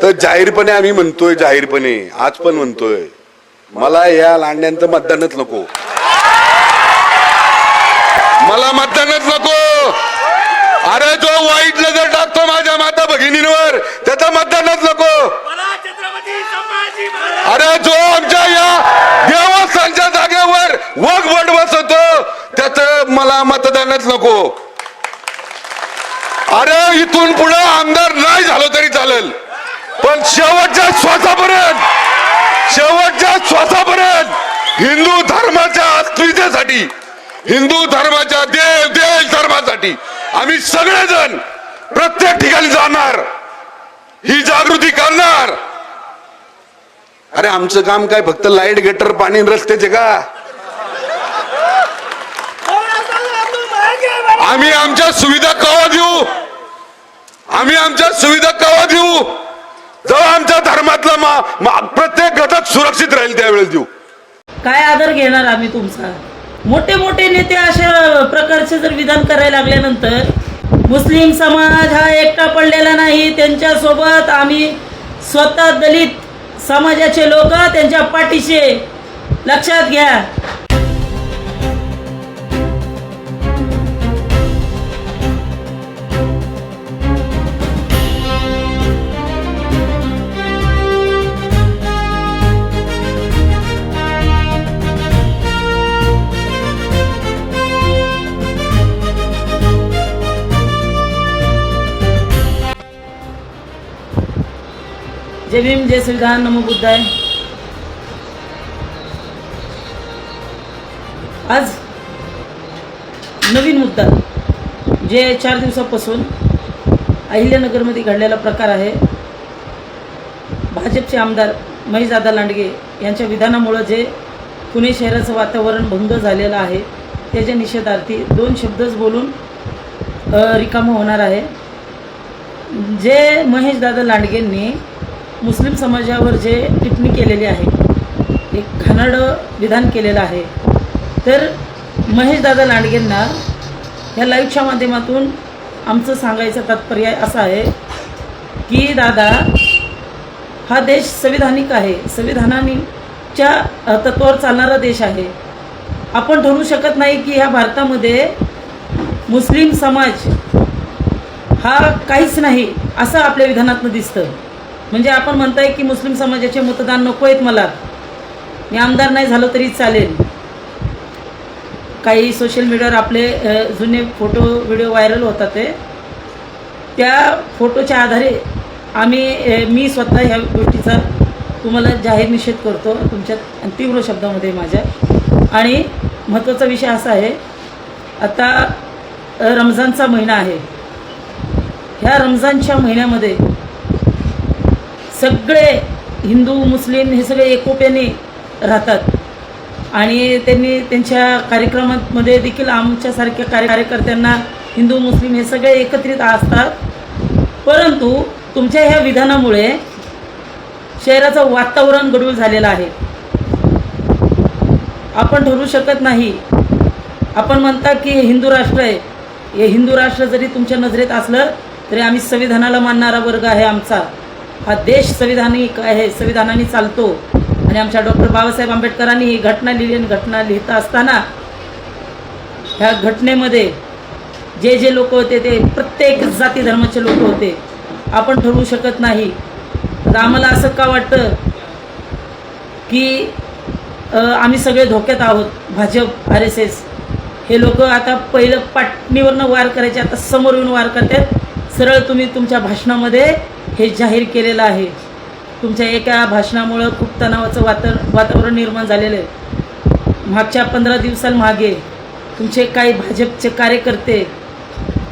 तर जाहीरपणे आम्ही म्हणतोय, जाहीरपणे आज पण म्हणतोय, मला या लांड्यांचं मतदानच नको, मला मतदानच नको। अरे जो वाईट नजर टाकतो माझ्या माता भगिनींवर त्याचं मतदानच नको। अरे जो आमच्या या देवस्थानच्या जागेवर वगवट बसवतो त्याचं मला मतदानच नको। अरे इथून पुढे आमदार नाही झालो तरी चालेल, पण शेवटच्या श्वासापर्यंत हिंदू धर्माच्या अस्मितेसाठी, हिंदू धर्माच्या देश धर्मासाठी आम्ही सगळेजण प्रत्येक ठिकाणी जाणार, ही जागृती करणार। अरे आमचं काम काय फक्त लाईट गटर पाणी रस्त्याचे का? आम्ही आमच्या सुविधा केव्हा देऊ, आम्ही आमच्या सुविधा केव्हा देऊ जेव्हा आमच्या धर्मातला प्रत्येक घटक सुरक्षित राहील त्यावेळेस देऊ। काय आदर घेणार आम्ही तुमचा? मोठे मोठे नेते अशा प्रकारचे जर विधान करायला लागल्यानंतर मुस्लिम समाज हा एकटा पडलेला नाही, त्यांच्यासोबत आम्ही स्वतः दलित समाजाचे लोक त्यांच्या पाठीशी, लक्षात घ्या। जय भीम, जय संविधान, नमो बुद्धाय। आज नवीन मुद्दा जे 4 दिवसापासून अहिल्यानगरमध्ये घडलेला प्रकार आहे। भाजपचे आमदार महेशदादा लांडगे यांच्या विधानामुळे जे पुणे शहराचं वातावरण भंग झालेलं आहे त्याच्या निषेधार्थी 2 शब्दच बोलून रिकामं होणार आहे। जे महेशदादा लांडगेंनी मुस्लिम समाजावर जे टिप्पणी केलेली आहे, एक घाणेरडं विधान केलेलं आहे, तर महेशदादा लांडगेंना ह्या लाईव्हच्या माध्यमातून आमचं सांगायचं तात्पर्य असं आहे की दादा, हा देश संविधानिक आहे, संविधानाच्या तत्वावर चालणारा देश आहे। आपण ठरवू शकत नाही की ह्या भारतामध्ये मुस्लिम समाज हा काहीच नाही असं आपल्या विधानातनं दिसतं। म्हणजे आपण म्हणताय की मुस्लिम समाजाचे मतदान नको आहेत, मला मी आमदार नाही झालो तरी चालेल। काही सोशल मीडियावर आपले जुने फोटो व्हिडिओ व्हायरल होतात, त्या फोटोच्या आधारे मी स्वतः ह्या गोष्टीचा तुम्हाला जाहीर निषेध करतो तुमच्या तीव्र शब्दामध्ये माझ्या। आणि महत्त्वाचा विषय असा आहे, आता रमजानचा महिना आहे, ह्या रमजानच्या महिन्यामध्ये सगळे हिंदू मुस्लिम हे सगळे एकोप्याने राहतात आणि त्यांनी त्यांच्या कार्यक्रमांमध्ये देखील आमच्यासारख्या कार्यकर्त्यांना हिंदू मुस्लिम हे सगळे एकत्रित असतात। परंतु तुमच्या ह्या विधानामुळे शहराचं वातावरण गढूळ झालेलं आहे। आपण ठरवू शकत नाही, आपण म्हणता की हिंदू राष्ट्र आहे, हे हिंदू राष्ट्र जरी तुमच्या नजरेत असलं तरी आम्ही संविधानाला मानणारा वर्ग आहे। आमचा हा देश संविधानिक आहे, संविधानाने चालतो। आणि आमच्या डॉक्टर बाबासाहेब आंबेडकरांनी ही घटना लिहिली आणि घटना लिहिता असताना ह्या घटनेमध्ये जे जे लोक होते ते प्रत्येक जाती धर्माचे लोक होते। आपण ठरवू शकत नाही, तर आम्हाला असं का वाटतं की आम्ही सगळे धोक्यात आहोत। भाजप, RSS हे लोक आता पहिलं पाटणीवरनं वार करायचे, आता समोर येऊन वार करतात। सरळ तुम्ही तुमच्या भाषणामध्ये हे जाहीर केलेलं आहे। तुमच्या एका भाषणामुळं खूप तणावाचं वातावरण निर्माण झालेलं आहे। मागच्या 15 दिवसांमागे तुमचे काही भाजपचे कार्यकर्ते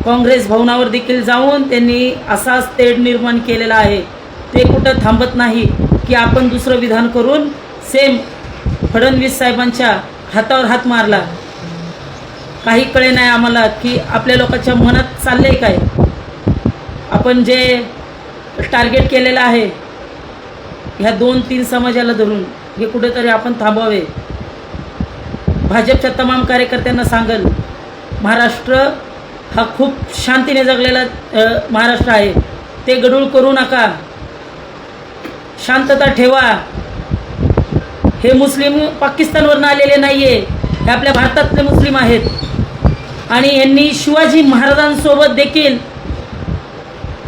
काँग्रेस भवनावर देखील जाऊन त्यांनी असाच तेढ निर्माण केलेला आहे। ते कुठं थांबत नाही की आपण दुसरं विधान करून सेम फडणवीस साहेबांच्या हातावर हात मारला। काही कळे नाही आम्हाला की आपल्या लोकांच्या मनात चाललंय काय। आपण जे टार्गेट केलेलं आहे ह्या 2-3 समाजाला धरून, हे कुठेतरी आपण थांबवावे। भाजपच्या तमाम कार्यकर्त्यांना सांगेल, महाराष्ट्र हा खूप शांतीने जगलेला महाराष्ट्र आहे, ते गढूळ करू नका। शांतता ठेवा. हे मुस्लिम पाकिस्तानवरून आलेले नाही आहे, हे आपल्या भारतातले मुस्लिम आहेत. आणि यांनी शिवाजी महाराजांसोबत देखील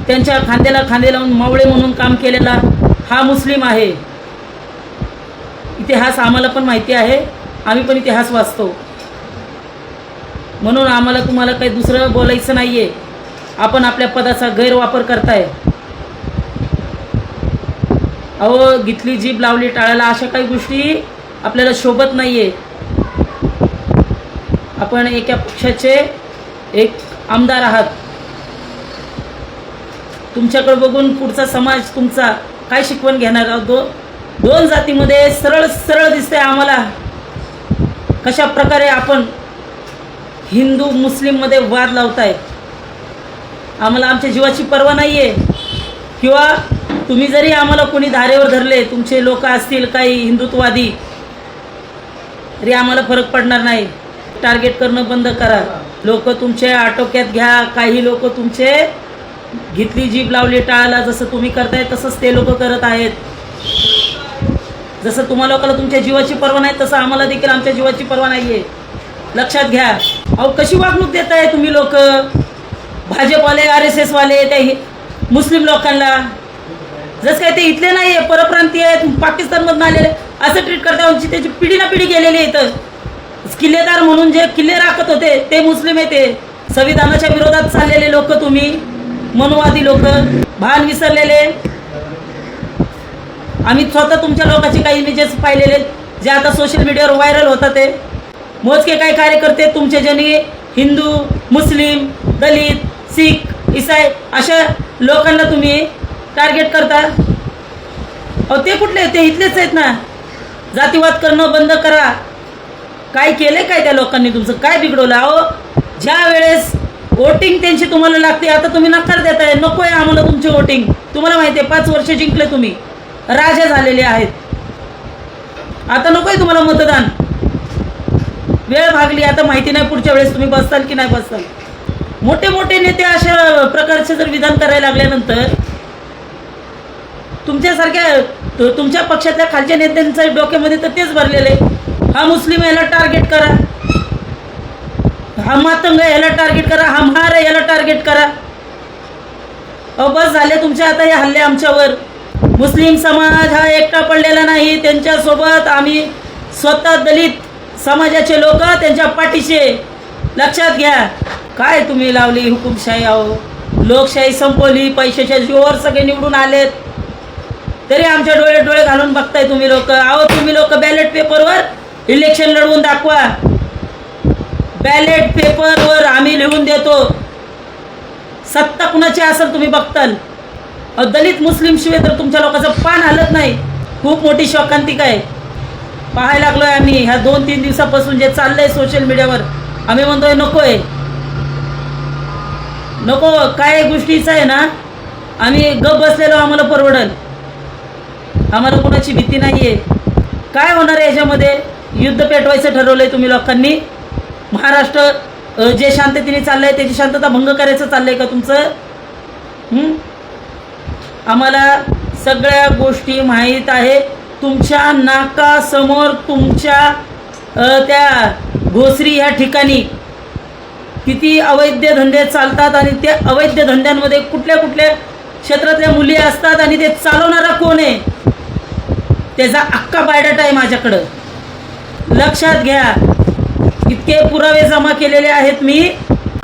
त्यांच्या खांद्याला खांदे लावून मावळे म्हणून काम केलेला हा मुस्लिम आहे. इतिहास आम्हाला पण माहिती आहे, आम्ही पण इतिहास वाचतो. म्हणून आम्हाला तुम्हाला काही दुसरं बोलायचं नाही आहे. आपण आपल्या पदाचा गैरवापर करताय. अहो, घेतली जीभ लावली टाळायला, अशा काही गोष्टी आपल्याला शोभत नाही आहे. आपण एका पक्षाचे एक आमदार आहात. तुमच्याकडे बघून पुढचा समाज तुमचा काय शिकवण घेणार आहोत? दोन जातीमध्ये सरळ सरळ दिसतंय आम्हाला कशा प्रकारे आपण हिंदू मुस्लिममध्ये वाद लावताय. आम्हाला आमच्या जीवाची पर्वा नाही आहे. किंवा तुम्ही जरी आम्हाला कोणी धारेवर धरले, तुमचे लोक असतील काही हिंदुत्ववादी, तरी आम्हाला फरक पडणार नाही. टार्गेट करणं बंद करा. लोक तुमचे आटोक्यात घ्या. काही लोक तुमचे घेतली जीभ लावली टाळाला जसं तुम्ही करताय तसंच ते लोक करत आहेत. जसं तुम्हा लोकांना तुमच्या जीवाची पर्वा नाही, तसं आम्हाला देखील आमच्या जीवाची पर्वा नाही आहे. लक्षात घ्या. अहो, कशी वागणूक देताय तुम्ही लोक, भाजपवाले, RSS वाले त्या मुस्लिम लोकांना. जसं काय ते इथले नाही आहे, परप्रांतीय आहेत, पाकिस्तानमधून आलेले, असं ट्रीट करता. त्याची पिढी ना पिढी गेलेली आहे. इथं किल्लेदार म्हणून जे किल्ले राखत होते ते मुस्लिम आहे. ते संविधानाच्या विरोधात चाललेले लोक तुम्ही, मनुवादी लोक, भान विसरलेले. आम्ही स्वतः तुमच्या लोकांचे काही इमेजेस पाहिलेले जे आता सोशल मीडियावर व्हायरल होतात. ते मोजके काही कार्यकर्ते तुमचे ज्यांनी हिंदू, मुस्लिम, दलित, सिख, ईसाई अशा लोकांना तुम्ही टार्गेट करता. अहो, ते कुठले? ते इथलेच आहेत ना. जातीवाद करणं बंद करा. काय केले काय त्या लोकांनी? तुमचं काय बिघडवलं? अहो, ज्या वेळेस वोटिंग त्यांची तुम्हाला लागते, आता तुम्ही नकार देताय. नको आहे आम्हाला तुमची वोटिंग. तुम्हाला माहिती आहे 5 वर्ष जिंकले तुम्ही, राजे झालेले आहेत. आता नको आहे तुम्हाला मतदान. वेळ भागली. आता माहिती नाही पुढच्या वेळेस तुम्ही बसताल की नाही बसताल. मोठे मोठे नेते अशा प्रकारचे जर विधान करायला लागल्यानंतर तुमच्या पक्षातल्या खालच्या नेत्यांच्या डोक्यामध्ये तर तेच भरलेले. हा मुस्लिम याला टार्गेट करा, हा मातंग याला टार्गेट करा, हा महार याला टार्गेट करा. अहो, बस झाले तुमचे आता हे हल्ले आमच्यावर. मुस्लिम समाज हा एकटा पडलेला नाही. त्यांच्यासोबत आम्ही स्वतः दलित समाजाचे लोक त्यांच्या पाठीशी. लक्षात घ्या. काय तुम्ही लावली हुकुमशाही? अहो, लोकशाही संपवली. पैशाच्या जीवावर सगळे निवडून आलेत, तरी आमच्या डोळे घालून बघताय तुम्ही लोक. अहो, तुम्ही लोक बॅलेट पेपरवर इलेक्शन लढवून दाखवा. बॅलेट पेपरवर आम्ही लिहून देतो. सत्ता कुणाची असेल तुम्ही बघताल. दलित मुस्लिम शिवाय तर तुमच्या लोकांचं पान हलत नाही. खूप मोठी शोकांतिका आहे. पाहायला लागलोय आम्ही ह्या 2-3 दिवसापासून जे चाललंय सोशल मीडियावर. आम्ही म्हणतोय नको आहे, नको. काय गोष्टीचं आहे ना, आम्ही गप बसलेलो आम्हाला परवडल. आम्हाला कोणाची भीती नाही आहे. काय होणार आहे याच्यामध्ये? युद्ध पेटवायचं ठरवलंय तुम्ही लोकांनी. महाराष्ट्र जे शांततेने चाललंय त्याची शांतता भंग करायचं चाललंय का तुमचं? आम्हाला सगळ्या गोष्टी माहीत आहे. तुमच्या नाकासमोर तुमच्या त्या भोसरी ह्या ठिकाणी किती अवैध धंदे चालतात आणि त्या अवैध धंद्यांमध्ये कुठल्या कुठल्या क्षेत्रातल्या मुली असतात आणि ते चालवणारा कोण आहे त्याचा अख्खा बायोडाटा आहे माझ्याकडं. लक्षात घ्या. इतके पुरावे जमा केलेले आहेत मी.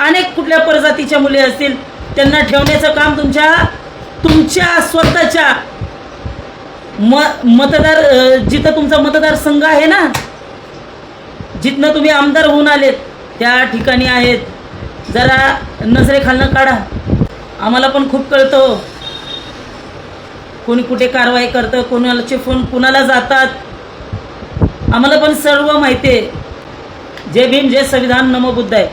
अनेक कुठल्या प्रजातीच्या मुली असतील त्यांना ठेवण्याचं काम तुमच्या स्वतःच्या मतदार जिथं तुमचा मतदारसंघ आहे ना, जिथनं तुम्ही आमदार होऊन आलेत त्या ठिकाणी आहेत. जरा नजरेखालनं काढा. आम्हाला पण खूप कळतं कोणी कुठे कारवाई करतं, कोणाचे फोन कुणाला जातात. आम्हाला पण सर्व माहिती आहे. जय भीम, जय संविधान, नमो बुद्धाय.